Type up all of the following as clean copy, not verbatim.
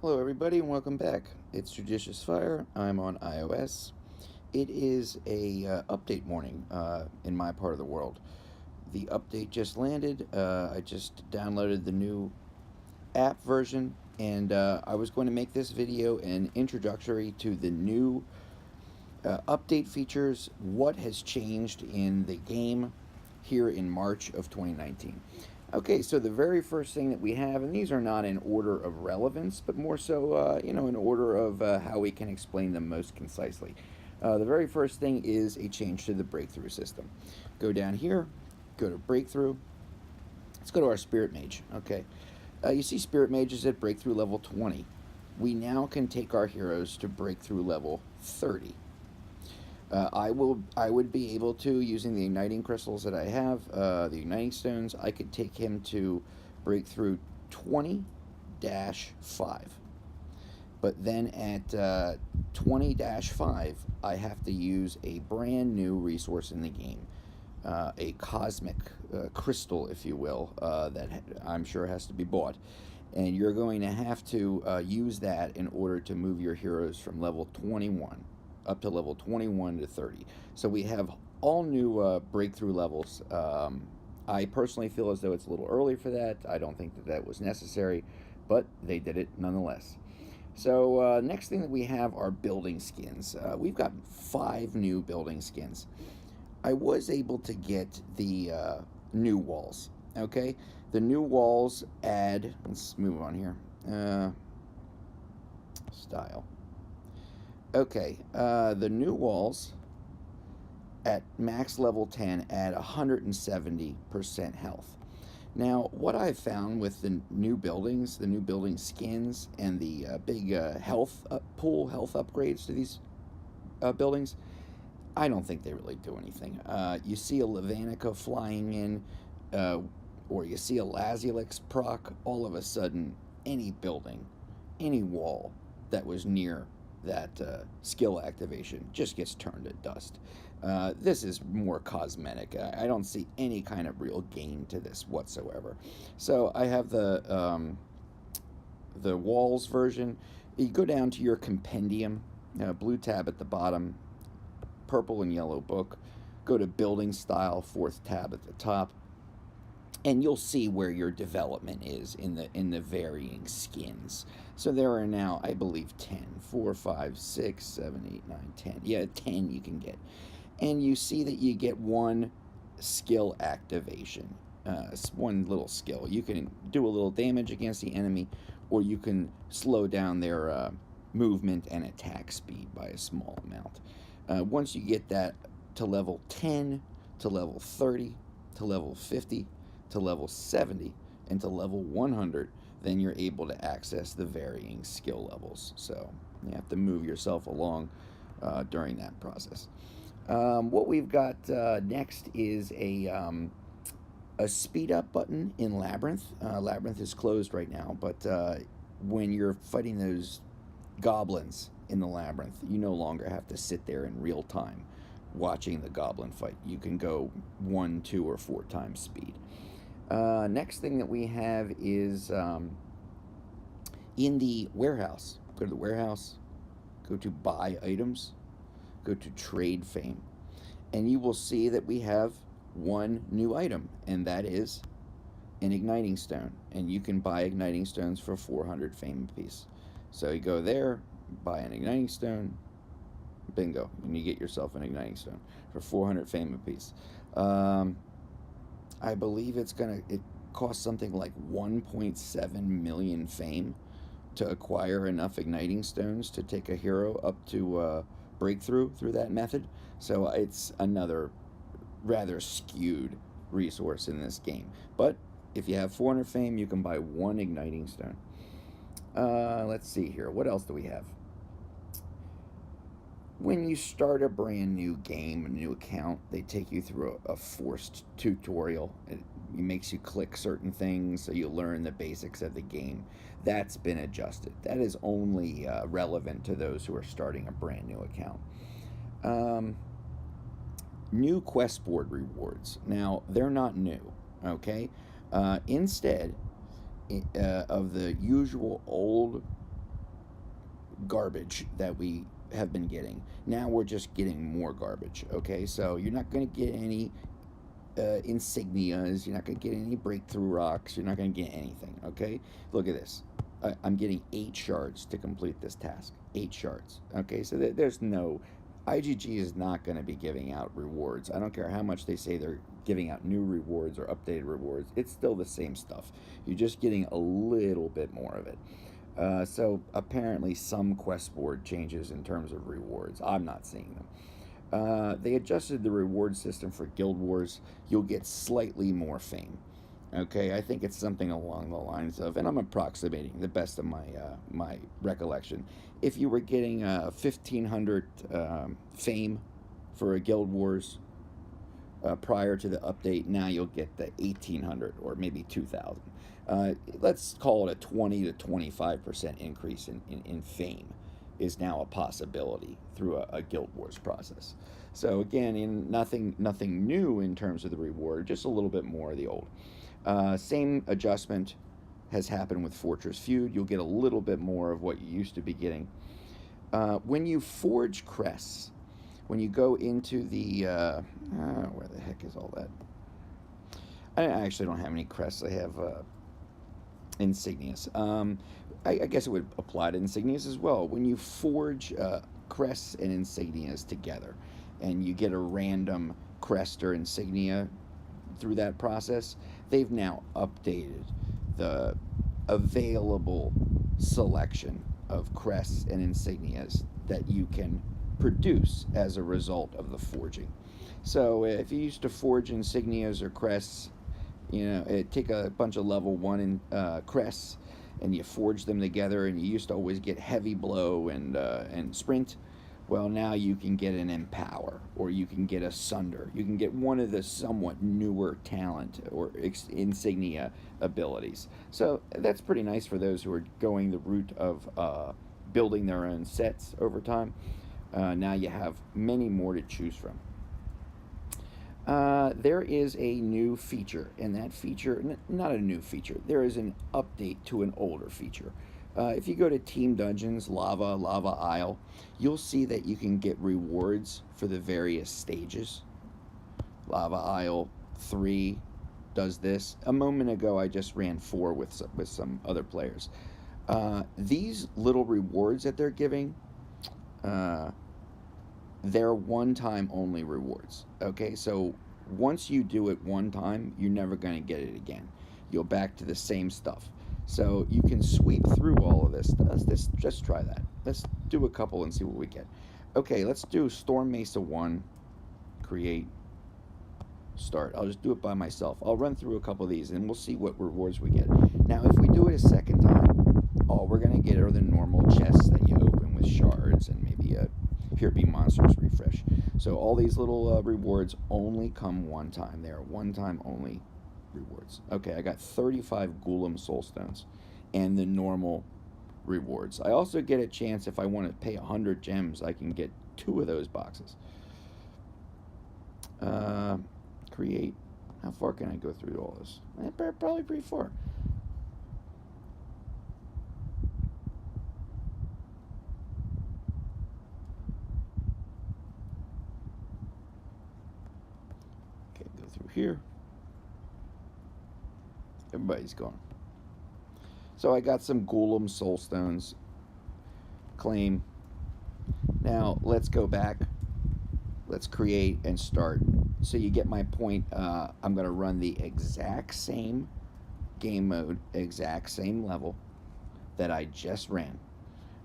Hello everybody and welcome back. It's JudiciousFire. I'm on iOS. It is a update morning in my part of the world. The update just landed. I just downloaded the new app version, and I was going to make this video an introductory to the new update features, what has changed in the game here in March of 2019. Okay, so the very first thing that we have, and these are not in order of relevance, but more so, in order of how we can explain them most concisely. The very first thing is a change to the breakthrough system. Go down here, go to breakthrough. Let's go to our Spirit Mage. Okay, you see Spirit Mages at breakthrough level 20. We now can take our heroes to breakthrough level 30. I would be able to, using the igniting crystals that I have, the igniting stones, I could take him to breakthrough 20-5. But then at 20-5, I have to use a brand new resource in the game, a cosmic crystal, if you will, that I'm sure has to be bought. And you're going to have to use that in order to move your heroes from level 21 up to level 21 to 30. So we have all new breakthrough levels. I personally feel as though it's a little early for that. I don't think that that was necessary, but they did it nonetheless. So next thing that we have are building skins. We've got 5 new building skins. I was able to get the new walls. Okay, the new walls add. Let's move on here. Style. Okay, the new walls at max level 10 add 170% health. Now, what I've found with the new buildings, the new building skins, and the big health upgrades to these buildings, I don't think they really do anything. You see a Levanica flying in, or you see a Lazulix proc, all of a sudden, any building, any wall that was near that skill activation just gets turned to dust. This is more cosmetic. I don't see any kind of real gain to this whatsoever. So I have the walls version. You go down to your compendium, blue tab at the bottom, purple and yellow book. Go to building style, 4th tab at the top, and you'll see where your development is in the varying skins. So there are now, I believe, 10, 4, 5, 6, 7, 8, 9, 10. Yeah, 10 you can get. And you see that you get one skill activation, one little skill. You can do a little damage against the enemy, or you can slow down their movement and attack speed by a small amount. Once you get that to level 10, to level 30, to level 50, to level 70, and to level 100, then you're able to access the varying skill levels. So you have to move yourself along during that process. What we've got next is a speed up button in Labyrinth. Labyrinth is closed right now, but when you're fighting those goblins in the Labyrinth, you no longer have to sit there in real time watching the goblin fight. You can go 1, 2, or 4 times speed. Next thing that we have is in the warehouse. Go to the warehouse, go to buy items, go to trade fame, and you will see that we have one new item, and that is an igniting stone. And you can buy igniting stones for 400 fame apiece. So you go there, buy an igniting stone, bingo, and you get yourself an igniting stone for 400 fame apiece. I believe it costs something like 1.7 million fame to acquire enough igniting stones to take a hero up to breakthrough through that method. So it's another rather skewed resource in this game. But if you have 400 fame, you can buy 1 igniting stone. Let's see here. What else do we have? When you start a brand new game, a new account, they take you through a forced tutorial. It makes you click certain things so you learn the basics of the game. That's been adjusted. That is only relevant to those who are starting a brand new account. New quest board rewards. Now, they're not new, okay? Instead of the usual old garbage that we have been getting. Now we're just getting more garbage. Okay, so you're not going to get any insignias. You're not going to get any breakthrough rocks. You're not going to get anything. Okay, look at this. I'm getting 8 shards to complete this task. 8 shards. Okay, so there's no. IGG is not going to be giving out rewards. I don't care how much they say they're giving out new rewards or updated rewards. It's still the same stuff. You're just getting a little bit more of it. So apparently some quest board changes in terms of rewards. I'm not seeing them. They adjusted the reward system for Guild Wars. You'll get slightly more fame. Okay, I think it's something along the lines of, and I'm approximating the best of my recollection. If you were getting 1,500 fame for a Guild Wars prior to the update, now you'll get the 1,800 or maybe 2,000. Let's call it a 20 to 25% increase in fame is now a possibility through a Guild Wars process. So again, in nothing new in terms of the reward, just a little bit more of the old. Same adjustment has happened with Fortress Feud. You'll get a little bit more of what you used to be getting. When you forge crests, when you go into the where the heck is all that? I actually don't have any crests. I have insignias. I guess it would apply to insignias as well. When you forge crests and insignias together, and you get a random crest or insignia through that process, they've now updated the available selection of crests and insignias that you can produce as a result of the forging. So if you used to forge insignias or crests, take a bunch of level 1 crests and you forge them together, and you used to always get heavy blow and sprint. Well, now you can get an Empower, or you can get a Sunder. You can get one of the somewhat newer talent or insignia abilities. So that's pretty nice for those who are going the route of building their own sets over time. Now you have many more to choose from. There is a new feature, and that feature, not a new feature, there is an update to an older feature. If you go to Team Dungeons, Lava Isle, you'll see that you can get rewards for the various stages. Lava Isle 3 does this. A moment ago, I just ran 4 with some other players. These little rewards that they're giving, they're one-time only rewards. Okay, so once you do it one time, you're never going to get it again. You'll back to the same stuff. So you can sweep through all of this. Just try that. Let's do a couple and see what we get. Okay, let's do Storm Mesa 1, create, start. I'll just do it by myself. I'll run through a couple of these and we'll see what rewards we get. Now, if we do it a second time, all we're going to get are the normal chests that you open with shards and maybe a Pure Be Monsters refresh. So all these little rewards only come one time. They are one-time only rewards. Okay, I got 35 Ghoulam Soulstones and the normal rewards. I also get a chance, if I want to pay 100 gems, I can get 2 of those boxes. Create. How far can I go through all this? Probably pretty far. Okay, go through here. Everybody's gone. So I got some Ghoulam Soulstones. Claim. Now let's go back. Let's create and start. So you get my point. I'm going to run the exact same game mode, exact same level that I just ran.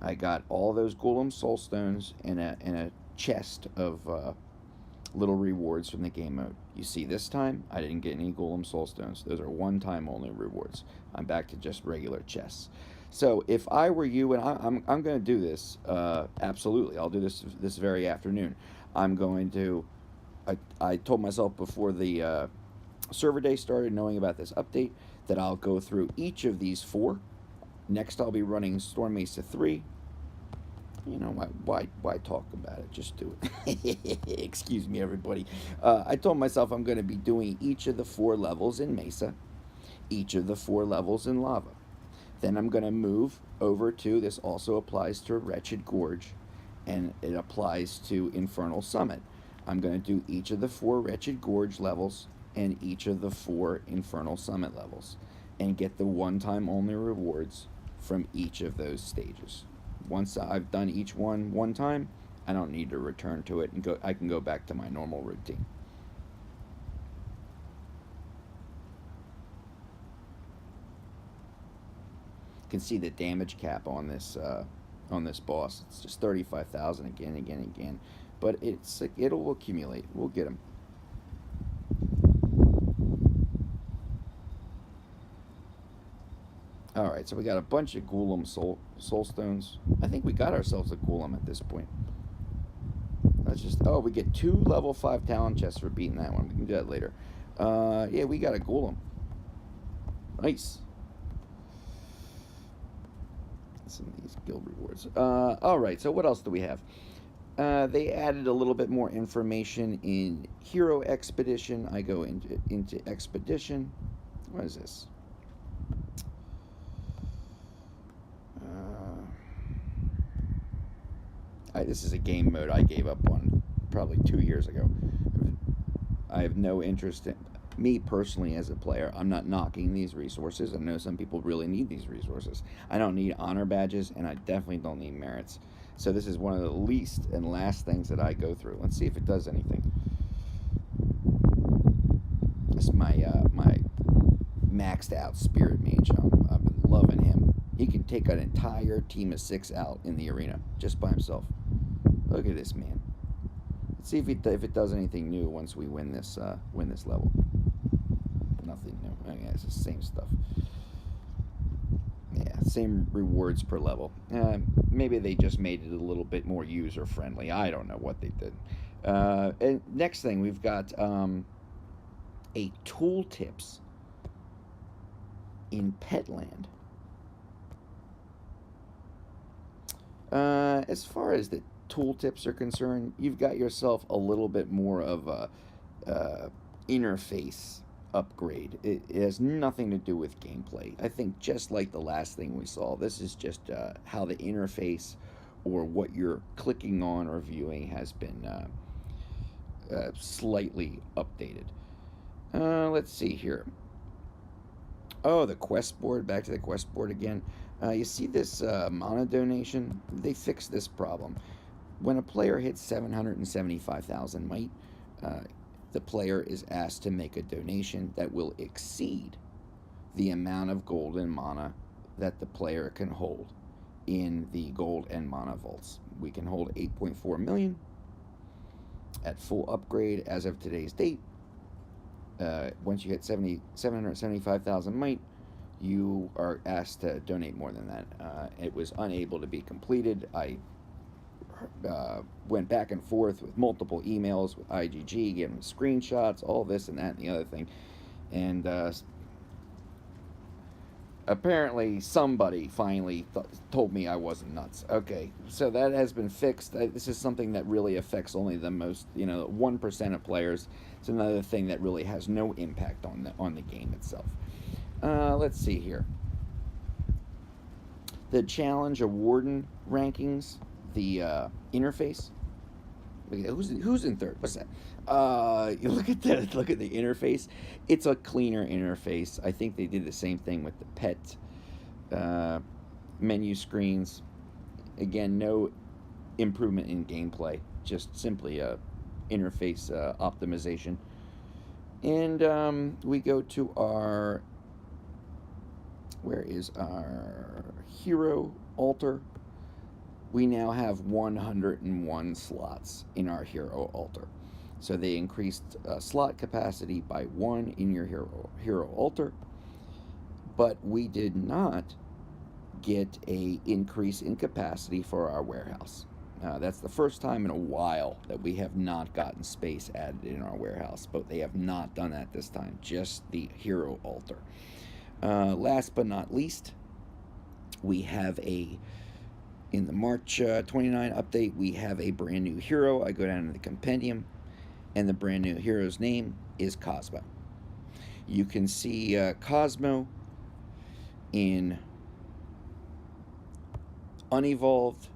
I got all those Ghoulam Soulstones in a chest of little rewards from the game mode. You see, this time I didn't get any Ghoulam Soulstones. Those are one-time only rewards. I'm back to just regular chests. So if I were you, and I'm going to do this, absolutely, I'll do this very afternoon. I'm going to. I told myself before the server day started, knowing about this update, that I'll go through each of these 4. Next, I'll be running Storm Mesa 3. You know, why talk about it? Just do it. Excuse me, everybody. I told myself I'm going to be doing each of the 4 levels in Mesa, each of the 4 levels in Lava. Then I'm going to move over to, this also applies to Wretched Gorge, and it applies to Infernal Summit. I'm going to do each of the 4 Wretched Gorge levels and each of the 4 Infernal Summit levels, and get the one-time only rewards from each of those stages. Once I've done each one time, I don't need to return to it, and I can go back to my normal routine. You can see the damage cap on this boss. It's just 35,000 again. But it'll accumulate. We'll get them. All right, so we got a bunch of Ghoulam soul stones. I think we got ourselves a Ghoulam at this point. Let's just, we get 2 level 5 talent chests for beating that one. We can do that later. Yeah, we got a Ghoulam. Nice. Some of these guild rewards. All right, so what else do we have? They added a little bit more information in Hero Expedition. I go into Expedition. What is this? This is a game mode I gave up on probably 2 years ago. I have no interest in, me personally as a player, I'm not knocking these resources. I know some people really need these resources. I don't need honor badges, and I definitely don't need merits. So this is one of the least and last things that I go through. Let's see if it does anything. This is my maxed out spirit mage. I've been loving him. He can take an entire team of 6 out in the arena just by himself. Look at this man. Let's see if it does anything new once we win this level. Nothing new. Yeah, it's the same stuff. Yeah, same rewards per level. Maybe they just made it a little bit more user friendly. I don't know what they did. And next thing, we've got a tooltips in Petland. As far as the tooltips are concerned, you've got yourself a little bit more of a interface upgrade. It has nothing to do with gameplay. I think just like the last thing we saw, this is just how the interface or what you're clicking on or viewing has been slightly updated. Let's see here. Oh, the quest board. Back to the quest board again. You see this mana donation? They fixed this problem. When a player hits 775,000 might, the player is asked to make a donation that will exceed the amount of gold and mana that the player can hold in the gold and mana vaults. We can hold 8.4 million at full upgrade as of today's date. Once you hit 775,000 might, you are asked to donate more than that. It was unable to be completed. I went back and forth with multiple emails with IGG, giving screenshots, all this and that and the other thing. And apparently somebody finally told me I wasn't nuts. Okay, so that has been fixed. This is something that really affects only the most, 1% of players. It's another thing that really has no impact on the game itself. Let's see here. The challenge of Warden rankings, the interface. Who's in third? What's that? You look at the interface. It's a cleaner interface. I think they did the same thing with the pet menu screens. Again, no improvement in gameplay. Just simply a interface optimization. And we go to our. Where is our hero altar? We now have 101 slots in our hero altar. So they increased slot capacity by 1 in your hero altar, but we did not get a increase in capacity for our warehouse. That's the first time in a while that we have not gotten space added in our warehouse, but they have not done that this time, just the hero altar. Last but not least, we have in the March 29 update, we have a brand new hero. I go down to the compendium, and the brand new hero's name is Cosmo. You can see Cosmo in unevolved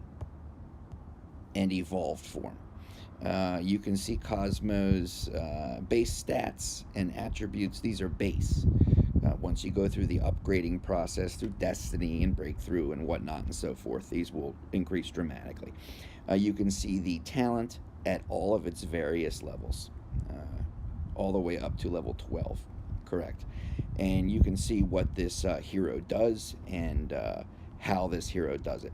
and evolved form. You can see Cosmo's base stats and attributes. These are base. Once you go through the upgrading process through Destiny and Breakthrough and whatnot and so forth, these will increase dramatically. You can see the talent at all of its various levels, all the way up to level 12, correct? And you can see what this hero does and how this hero does it.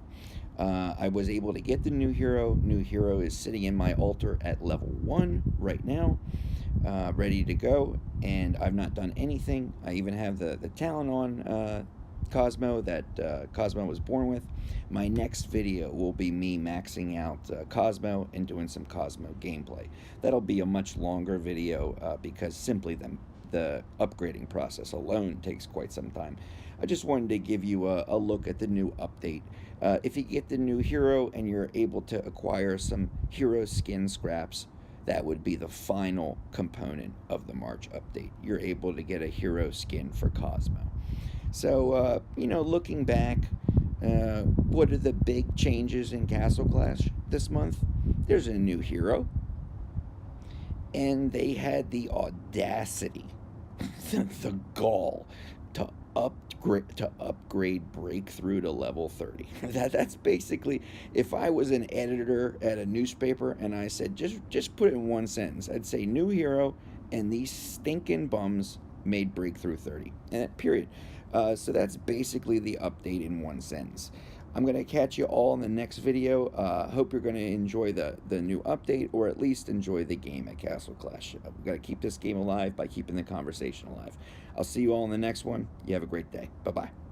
I was able to get the new hero. New hero is sitting in my altar at level 1 right now, ready to go. And I've not done anything. I even have the talent on Cosmo that Cosmo was born with. My next video will be me maxing out Cosmo and doing some Cosmo gameplay. That'll be a much longer video because simply the upgrading process alone takes quite some time. I just wanted to give you a look at the new update. If you get the new hero and you're able to acquire some hero skin scraps, that would be the final component of the March update. You're able to get a hero skin for Cosmo. So, looking back, what are the big changes in Castle Clash this month? There's a new hero, and they had the audacity, the gall, to upgrade Breakthrough to level 30. That's basically, if I was an editor at a newspaper and I said just put it in one sentence, I'd say new hero and these stinking bums made Breakthrough 30. Period. So that's basically the update in one sentence. I'm going to catch you all in the next video. Hope you're going to enjoy the new update, or at least enjoy the game at Castle Clash. We've got to keep this game alive by keeping the conversation alive. I'll see you all in the next one. You have a great day. Bye-bye.